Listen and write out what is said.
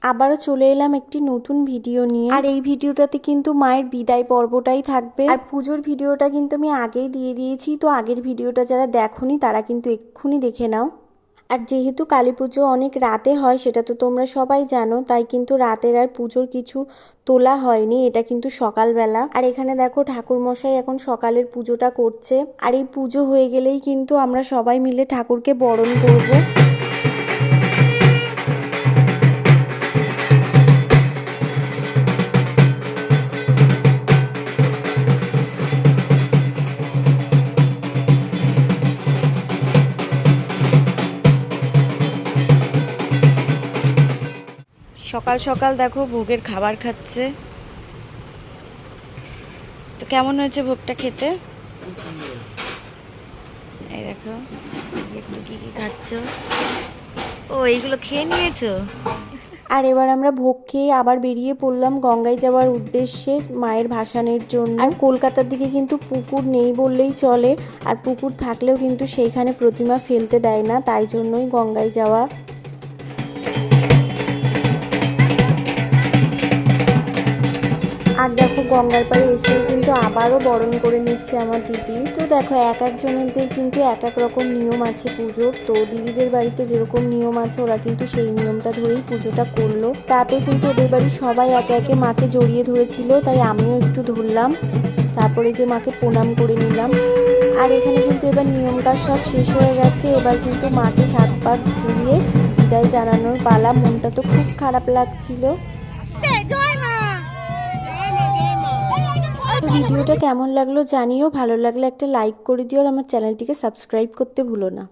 আবারও চলে এলাম একটি নতুন ভিডিও নিয়ে। আর এই ভিডিওটাতে কিন্তু মায়ের বিদায় পর্বটাই থাকবে। আর পুজোর ভিডিওটা কিন্তু আমি আগেই দিয়ে দিয়েছি, তো আগের ভিডিওটা যারা দেখোনি তারা কিন্তু এক্ষুনি দেখে নাও। আর যেহেতু কালী পুজো অনেক রাতে হয় সেটা তো তোমরা সবাই জানো, তাই কিন্তু রাতের আর পুজোর কিছু তোলা হয়নি, এটা কিন্তু সকালবেলা। আর এখানে দেখো ঠাকুরমশাই এখন সকালের পুজোটা করছে। আর এই পুজো হয়ে গেলেই কিন্তু আমরা সবাই মিলে ঠাকুরকে বরণ করব। সকাল সকাল দেখো ভোগের খাবার খাচ্ছে। তো কেমন হয়েছে ভোগটা খেতে? এই দেখো একটু কি কি খাচ্ছ। ও এইগুলো খেয়ে নিয়েছো? আর এবার আমরা ভোগ খেয়ে আবার বেরিয়ে পড়লাম গঙ্গায় যাওয়ার উদ্দেশ্যে মায়ের ভাসানের জন্য। আর কলকাতার দিকে কিন্তু পুকুর নেই বললেই চলে, আর পুকুর থাকলেও কিন্তু সেইখানে প্রতিমা ফেলতে দেয় না, তাই জন্যই গঙ্গায় যাওয়া। আর দেখো গঙ্গার পাড়ে এসেও কিন্তু আবারও বরণ করে নিচ্ছে আমার দিদি। তো দেখো এক একজনের কিন্তু এক এক রকম নিয়ম আছে পুজোর। তো দিদিদের বাড়িতে যেরকম নিয়ম আছে ওরা কিন্তু সেই নিয়মটা ধরেই পুজোটা করলো। তারপর কিন্তু ওদের বাড়ির সবাই একে একে মাকে জড়িয়ে ধরেছিল, তাই আমিও একটু ধরলাম। তারপরে যে মাকে প্রণাম করে নিলাম। আর এখানে কিন্তু এবার নিয়ম কাজ সব শেষ হয়ে গেছে। এবার কিন্তু মাকে 7 পাক ঘুরিয়ে বিদায় জানানোর পালা। মনটা তো খুব খারাপ লাগছিল। তো ভিডিওটা কেমন লাগলো জানিও, ভালো লাগলে একটা লাইক করে দিও আর আমার চ্যানেলটিকে সাবস্ক্রাইব করতে ভুলো না।